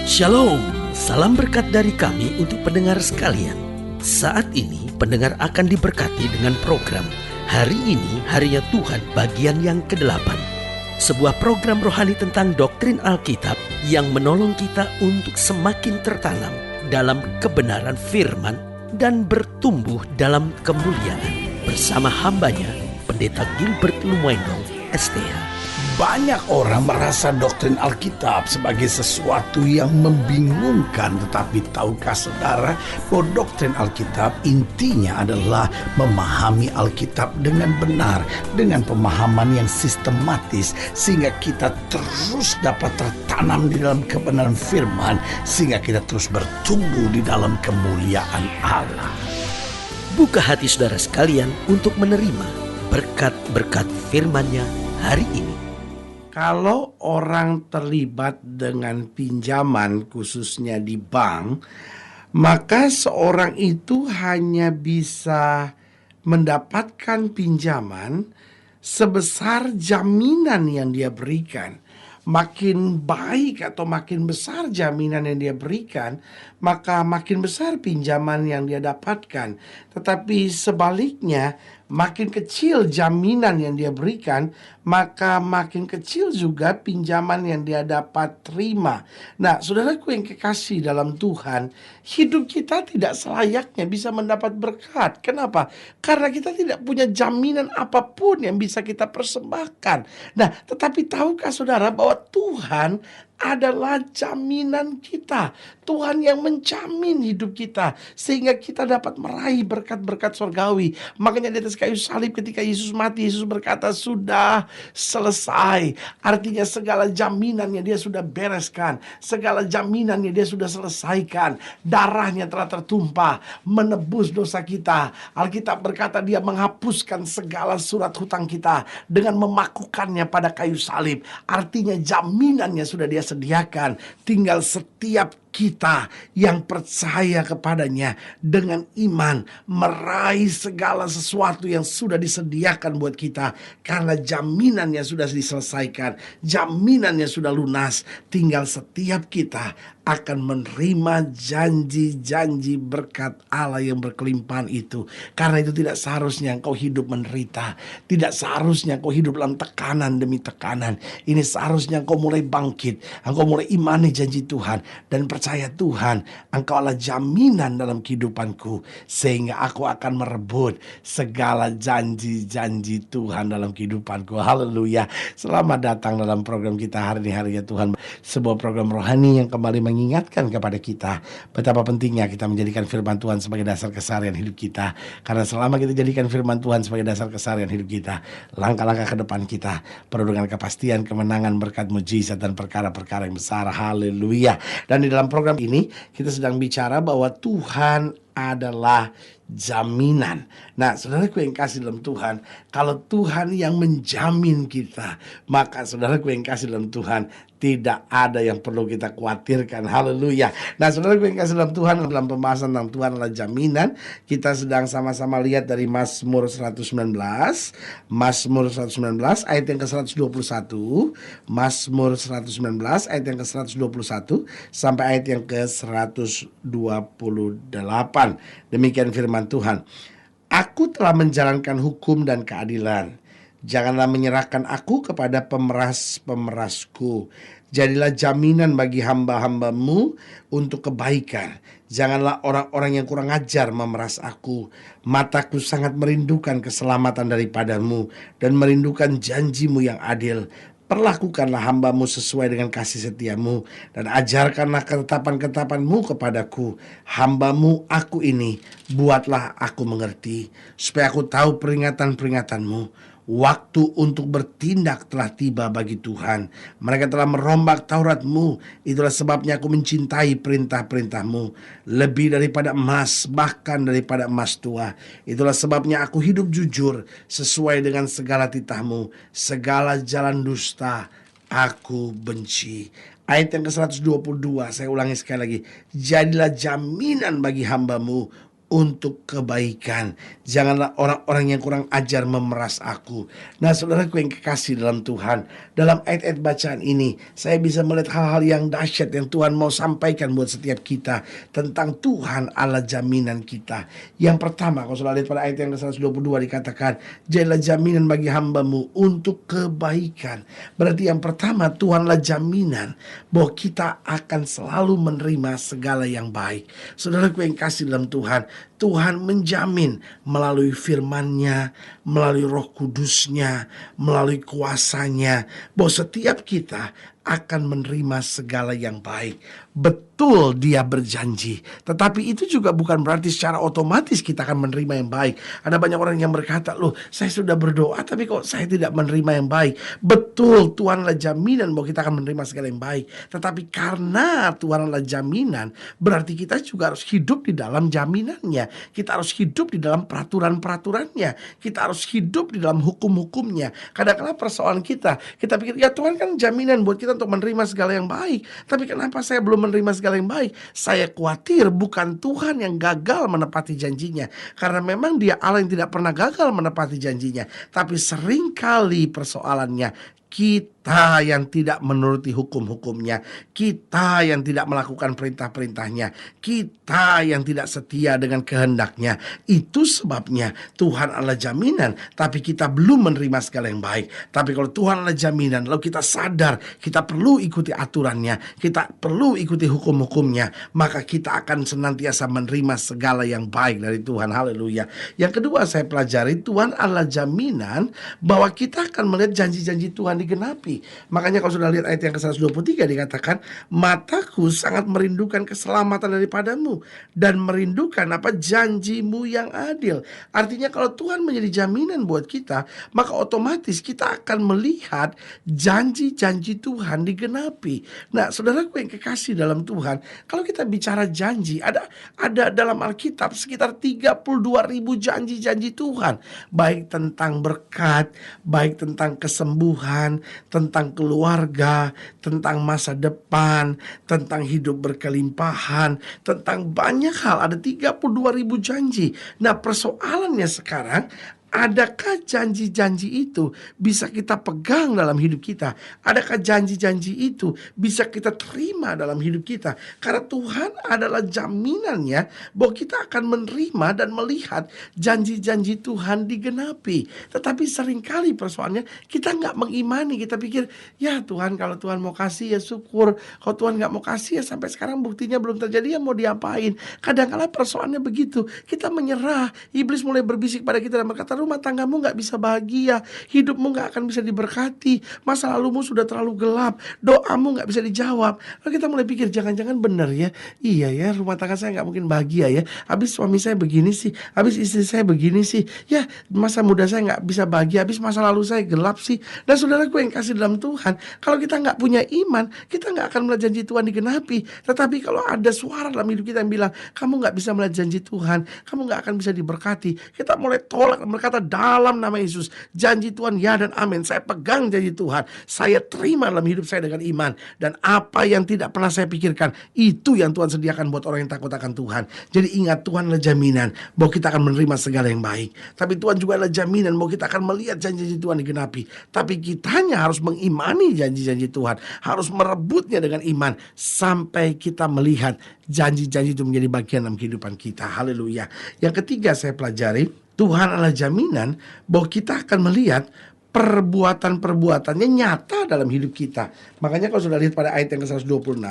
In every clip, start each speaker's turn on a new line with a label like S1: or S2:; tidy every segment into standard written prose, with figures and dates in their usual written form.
S1: Shalom, salam berkat dari kami untuk pendengar sekalian. Saat ini pendengar akan diberkati dengan program Hari Ini Harinya Tuhan bagian yang ke-8. Sebuah program rohani tentang doktrin Alkitab yang menolong kita untuk semakin tertanam dalam kebenaran firman dan bertumbuh dalam kemuliaan. Bersama hambanya, Pendeta Gilbert Lumoindong, STH.
S2: Banyak orang merasa doktrin Alkitab sebagai sesuatu yang membingungkan. Tetapi tahukah saudara bahwa doktrin Alkitab intinya adalah memahami Alkitab dengan benar, dengan pemahaman yang sistematis, sehingga kita terus dapat tertanam di dalam kebenaran firman, sehingga kita terus bertumbuh di dalam kemuliaan Allah.
S1: Buka hati saudara sekalian untuk menerima berkat-berkat firman-Nya hari ini.
S2: Kalau orang terlibat dengan pinjaman khususnya di bank, maka seorang itu hanya bisa mendapatkan pinjaman sebesar jaminan yang dia berikan. Makin baik atau makin besar jaminan yang dia berikan, maka makin besar pinjaman yang dia dapatkan. Tetapi sebaliknya, makin kecil jaminan yang dia berikan, maka makin kecil juga pinjaman yang dia dapat terima. Nah, saudaraku yang kekasih dalam Tuhan, hidup kita tidak selayaknya bisa mendapat berkat. Kenapa? Karena kita tidak punya jaminan apapun yang bisa kita persembahkan. Nah, tetapi tahukah saudara bahwa Tuhan adalah jaminan kita. Tuhan yang menjamin hidup kita sehingga kita dapat meraih berkat-berkat surgawi. Makanya di atas kayu salib ketika Yesus mati, Yesus berkata sudah selesai. Artinya segala jaminannya dia sudah bereskan, segala jaminannya dia sudah selesaikan. Darahnya telah tertumpah menebus dosa kita. Alkitab berkata dia menghapuskan segala surat hutang kita dengan memakukannya pada kayu salib. Artinya jaminannya sudah dia sediakan, tinggal setiap kita yang percaya kepadanya dengan iman meraih segala sesuatu yang sudah disediakan buat kita, karena jaminannya sudah diselesaikan, jaminannya sudah lunas. Tinggal setiap kita akan menerima janji-janji berkat Allah yang berkelimpahan itu. Karena itu tidak seharusnya engkau hidup menderita, tidak seharusnya engkau hidup dalam tekanan demi tekanan. Ini seharusnya engkau mulai bangkit, engkau mulai imani janji Tuhan dan percaya Tuhan, engkau adalah jaminan dalam kehidupanku, sehingga aku akan merebut segala janji-janji Tuhan dalam kehidupanku. Haleluya. Selamat datang dalam program kita hari ini Harinya Tuhan, sebuah program rohani yang kembali mengingatkan kepada kita betapa pentingnya kita menjadikan firman Tuhan sebagai dasar keseharian hidup kita. Karena selama kita jadikan firman Tuhan sebagai dasar keseharian hidup kita, langkah-langkah ke depan kita penuh dengan kepastian, kemenangan, berkat, mujizat dan perkara-perkara yang besar. Haleluya. Dan di dalam program ini kita sedang bicara bahwa Tuhan adalah jaminan. Nah, saudaraku yang kasih dalam Tuhan, kalau Tuhan yang menjamin kita, maka saudaraku yang kasih dalam Tuhan, tidak ada yang perlu kita khawatirkan. Haleluya. Nah, saudaraku yang kasih dalam Tuhan, dalam pembahasan tentang Tuhan adalah jaminan, kita sedang sama-sama lihat dari Mazmur 119. Mazmur 119 ayat yang ke-121. Mazmur 119 ayat yang ke-121 sampai ayat yang ke-128. Demikian firman Tuhan. Aku telah menjalankan hukum dan keadilan. Janganlah menyerahkan aku kepada pemeras-pemerasku. Jadilah jaminan bagi hamba-hambamu untuk kebaikan. Janganlah orang-orang yang kurang ajar memeras aku. Mataku sangat merindukan keselamatan daripadamu dan merindukan janjimu yang adil. Perlakukanlah hambamu sesuai dengan kasih setiamu dan ajarkanlah ketetapan-ketetapanmu kepadaku. Hambamu aku ini, buatlah aku mengerti, supaya aku tahu peringatan-peringatanmu. Waktu untuk bertindak telah tiba bagi Tuhan. Mereka telah merombak Tauratmu. Itulah sebabnya aku mencintai perintah-perintahmu lebih daripada emas, bahkan daripada emas tua. Itulah sebabnya aku hidup jujur sesuai dengan segala titahmu. Segala jalan dusta aku benci. Ayat yang ke-122, saya ulangi sekali lagi. Jadilah jaminan bagi hambamu untuk kebaikan. Janganlah orang-orang yang kurang ajar memeras aku. Nah, saudaraku yang kekasih dalam Tuhan, dalam ayat-ayat bacaan ini saya bisa melihat hal-hal yang dahsyat yang Tuhan mau sampaikan buat setiap kita tentang Tuhan Allah jaminan kita. Yang pertama, kalau saudara lihat pada ayat yang ke-122 dikatakan, jadilah jaminan bagi hambamu untuk kebaikan. Berarti yang pertama, Tuhanlah jaminan bahwa kita akan selalu menerima segala yang baik. Saudaraku yang kasih dalam Tuhan, Tuhan menjamin melalui firman-Nya, melalui Roh Kudus-Nya, melalui kuasa-Nya, bahwa setiap kita akan menerima segala yang baik. Betul, Dia berjanji, tetapi itu juga bukan berarti secara otomatis kita akan menerima yang baik. Ada banyak orang yang berkata, loh, saya sudah berdoa tapi kok saya tidak menerima yang baik. Betul, Tuhanlah jaminan bahwa kita akan menerima segala yang baik. Tetapi karena Tuhanlah jaminan, berarti kita juga harus hidup di dalam jaminannya. Kita harus hidup di dalam peraturan-peraturannya. Kita harus hidup di dalam hukum-hukumnya. Kadang-kadang persoalan kita pikir, ya Tuhan kan jaminan buat kita untuk menerima segala yang baik. Tapi kenapa saya belum menerima segala yang baik? Saya khawatir bukan Tuhan yang gagal menepati janjinya. Karena memang Dia Allah yang tidak pernah gagal menepati janjinya. Tapi seringkali persoalannya kita yang tidak menuruti hukum-hukumnya, kita yang tidak melakukan perintah-perintahnya, kita yang tidak setia dengan kehendaknya. Itu sebabnya Tuhan Allah jaminan, tapi kita belum menerima segala yang baik. Tapi kalau Tuhan Allah jaminan, lalu kita sadar kita perlu ikuti aturannya, kita perlu ikuti hukum-hukumnya, maka kita akan senantiasa menerima segala yang baik dari Tuhan. Haleluya. Yang kedua saya pelajari, Tuhan Allah jaminan bahwa kita akan melihat janji-janji Tuhan digenapi. Makanya kalau sudah lihat ayat yang ke-123 dikatakan, mataku sangat merindukan keselamatan daripadamu dan merindukan janjimu yang adil. Artinya kalau Tuhan menjadi jaminan buat kita, maka otomatis kita akan melihat janji-janji Tuhan digenapi. Nah, saudaraku yang kekasih dalam Tuhan, kalau kita bicara janji, ada dalam Alkitab sekitar 32.000 janji-janji Tuhan, baik tentang berkat, baik tentang kesembuhan, tentang keluarga, tentang masa depan, tentang hidup berkelimpahan, tentang banyak hal. Ada 32.000 janji. Nah, persoalannya sekarang, adakah janji-janji itu bisa kita pegang dalam hidup kita? Adakah janji-janji itu bisa kita terima dalam hidup kita? Karena Tuhan adalah jaminannya bahwa kita akan menerima dan melihat janji-janji Tuhan digenapi. Tetapi seringkali persoalannya kita nggak mengimani. Kita pikir, ya Tuhan, kalau Tuhan mau kasih ya syukur. Kalau Tuhan nggak mau kasih ya sampai sekarang buktinya belum terjadi, ya mau diapain? Kadang-kadang persoalannya begitu. Kita menyerah. Iblis mulai berbisik pada kita dan berkata, rumah tanggamu gak bisa bahagia, hidupmu gak akan bisa diberkati, masa lalumu sudah terlalu gelap, doamu gak bisa dijawab. Lalu kita mulai pikir, jangan-jangan benar ya, iya ya, rumah tangga saya gak mungkin bahagia ya, habis suami saya begini sih, habis istri saya begini sih, ya masa muda saya gak bisa bahagia, habis masa lalu saya gelap sih. Dan saudaraku yang kasih dalam Tuhan, kalau kita gak punya iman, kita gak akan melihat janji Tuhan digenapi. Tetapi kalau ada suara dalam hidup kita yang bilang, kamu gak bisa melihat janji Tuhan, kamu gak akan bisa diberkati, kita mulai tolak, berkata dalam nama Yesus, janji Tuhan ya dan amin. Saya pegang janji Tuhan, saya terima dalam hidup saya dengan iman. Dan apa yang tidak pernah saya pikirkan, itu yang Tuhan sediakan buat orang yang takut akan Tuhan. Jadi ingat, Tuhan adalah jaminan bahwa kita akan menerima segala yang baik. Tapi Tuhan juga adalah jaminan bahwa kita akan melihat janji-janji Tuhan digenapi. Tapi kitanya harus mengimani janji-janji Tuhan, harus merebutnya dengan iman sampai kita melihat janji-janji itu menjadi bagian dalam kehidupan kita. Haleluya. Yang ketiga saya pelajari, Tuhan adalah jaminan bahwa kita akan melihat perbuatan-perbuatannya nyata dalam hidup kita. Makanya kalau sudah lihat pada ayat yang ke-126,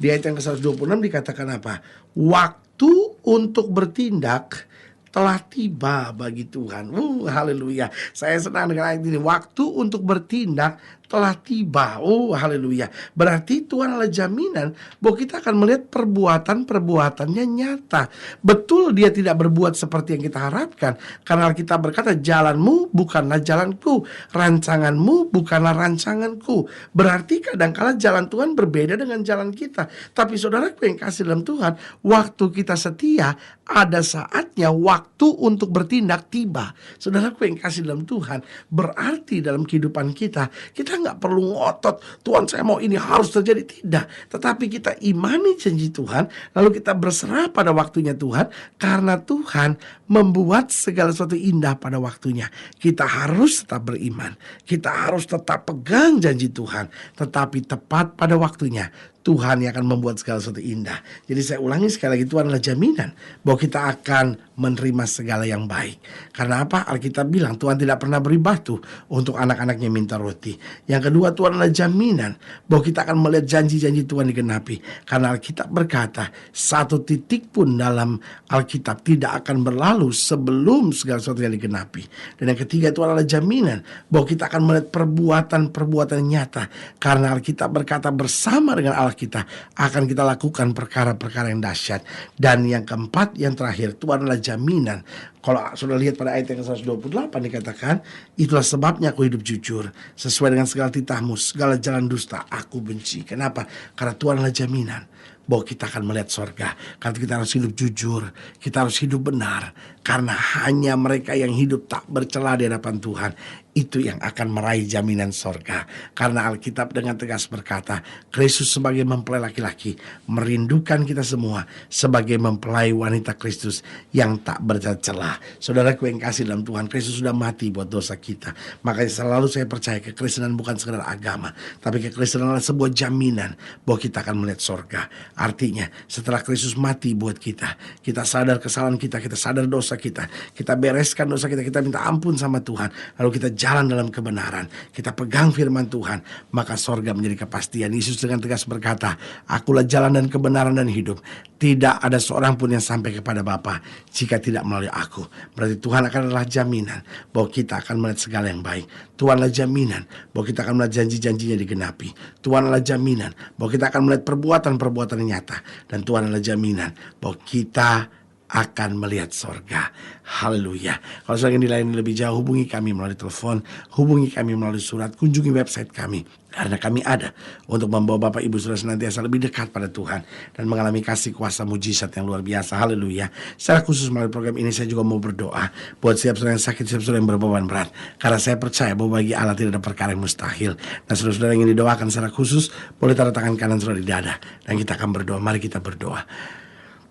S2: di ayat yang ke-126 dikatakan apa? Waktu untuk bertindak telah tiba bagi Tuhan. Haleluya. Saya senang dengan ayat ini. Waktu untuk bertindak telah tiba. Haleluya. Berarti Tuhan adalah jaminan bahwa kita akan melihat perbuatan-perbuatannya nyata. Betul, Dia tidak berbuat seperti yang kita harapkan. Karena kita berkata, jalanmu bukanlah jalanku, rancanganmu bukanlah rancanganku. Berarti kadang-kala jalan Tuhan berbeda dengan jalan kita. Tapi saudaraku yang kasih dalam Tuhan, waktu kita setia, ada saatnya waktu untuk bertindak tiba. Saudaraku yang kasih dalam Tuhan, berarti dalam kehidupan kita Kita nggak perlu ngotot, Tuhan saya mau ini harus terjadi, tidak. Tetapi kita imani janji Tuhan, lalu kita berserah pada waktunya Tuhan, karena Tuhan membuat segala sesuatu indah pada waktunya. Kita harus tetap beriman, kita harus tetap pegang janji Tuhan, tetapi tepat pada waktunya Tuhan yang akan membuat segala sesuatu indah. Jadi saya ulangi sekali lagi, Tuhan adalah jaminan bahwa kita akan menerima segala yang baik. Karena apa? Alkitab bilang Tuhan tidak pernah beri batu untuk anak-anaknya minta roti. Yang kedua, Tuhan adalah jaminan bahwa kita akan melihat janji-janji Tuhan digenapi. Karena Alkitab berkata, satu titik pun dalam Alkitab tidak akan berlalu sebelum segala sesuatu yang digenapi. Dan yang ketiga, Tuhan adalah jaminan bahwa kita akan melihat perbuatan-perbuatan nyata. Karena Alkitab berkata bersama dengan Allah kita akan kita lakukan perkara-perkara yang dahsyat. Dan yang keempat, yang terakhir, Tuhan adalah jaminan. Kalau sudah lihat pada ayat yang ke-128 dikatakan, itulah sebabnya aku hidup jujur, sesuai dengan segala titahmu, segala jalan dusta aku benci. Kenapa? Karena Tuhan adalah jaminan bahwa kita akan melihat sorga. Karena kita harus hidup jujur, kita harus hidup benar. Karena hanya mereka yang hidup tak bercela di hadapan Tuhan, itu yang akan meraih jaminan sorga. Karena Alkitab dengan tegas berkata, Kristus sebagai mempelai laki-laki merindukan kita semua sebagai mempelai wanita Kristus yang tak bercela. Saudaraku yang kasih dalam Tuhan, Kristus sudah mati buat dosa kita. Makanya selalu saya percaya kekristenan bukan sekedar agama, tapi kekristenan adalah sebuah jaminan bahwa kita akan melihat sorga. Artinya setelah Kristus mati buat kita, kita sadar kesalahan kita, kita sadar dosa kita bereskan dosa kita minta ampun sama Tuhan, lalu kita jalan dalam kebenaran, kita pegang firman Tuhan, maka sorga menjadi kepastian. Yesus dengan tegas berkata, akulah jalan dan kebenaran dan hidup, tidak ada seorang pun yang sampai kepada Bapa jika tidak melalui aku. Berarti Tuhan akan adalah jaminan bahwa kita akan melihat segala yang baik. Tuhan adalah jaminan bahwa kita akan melihat janji-janjinya digenapi. Tuhan adalah jaminan bahwa kita akan melihat perbuatan-perbuatan yang nyata. Dan Tuhan adalah jaminan bahwa kita akan melihat sorga. Haleluya. Kalau saya ingin dilayani lebih jauh, hubungi kami melalui telepon, hubungi kami melalui surat, kunjungi website kami. Karena kami ada untuk membawa Bapak Ibu Saudara senantiasa lebih dekat pada Tuhan dan mengalami kasih kuasa mujizat yang luar biasa. Haleluya. Secara khusus melalui program ini saya juga mau berdoa buat setiap saudara yang sakit, setiap saudara yang berbeban berat. Karena saya percaya bahwa bagi Allah tidak ada perkara yang mustahil. Nah, saudara-saudara yang ingin didoakan secara khusus, boleh taruh tangan kanan saudara di dada dan kita akan berdoa. Mari kita berdoa.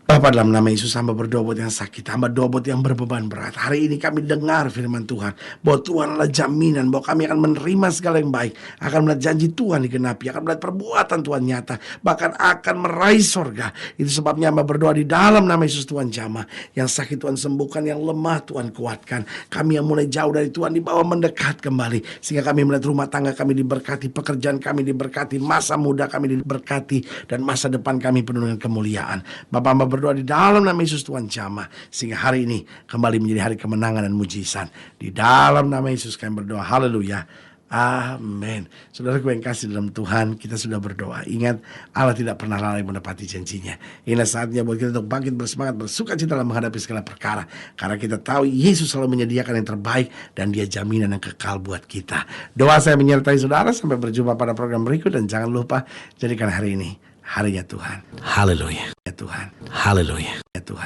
S2: Bapa, dalam nama Yesus, hamba berdoa buat yang sakit, hamba doa buat yang berbeban berat. Hari ini kami dengar firman Tuhan bahwa Tuhan adalah jaminan bahwa kami akan menerima segala yang baik, akan melihat janji Tuhan digenapi, akan melihat perbuatan Tuhan nyata, bahkan akan meraih sorga. Itu sebabnya hamba berdoa di dalam nama Yesus, Tuhan jamah. Yang sakit Tuhan sembuhkan, yang lemah Tuhan kuatkan. Kami yang mulai jauh dari Tuhan dibawa mendekat kembali, sehingga kami melihat rumah tangga kami diberkati, pekerjaan kami diberkati, masa muda kami diberkati, dan masa depan kami penuh dengan kemuliaan. Bapak, hamba berdoa di dalam nama Yesus, Tuhan jamah, sehingga hari ini kembali menjadi hari kemenangan dan mujizat. Di dalam nama Yesus kami berdoa. Haleluya. Amin. Saudaraku yang kasih dalam Tuhan, kita sudah berdoa. Ingat, Allah tidak pernah lalai menepati janjinya. Inilah saatnya buat kita untuk bangkit bersemangat, bersuka cita dalam menghadapi segala perkara. Karena kita tahu Yesus selalu menyediakan yang terbaik dan Dia jaminan yang kekal buat kita. Doa saya menyertai saudara. Sampai berjumpa pada program berikut. Dan jangan lupa, jadikan hari ini harinya Tuhan. Haleluya. Ya Tuhan. Haleluya. Ya Tuhan.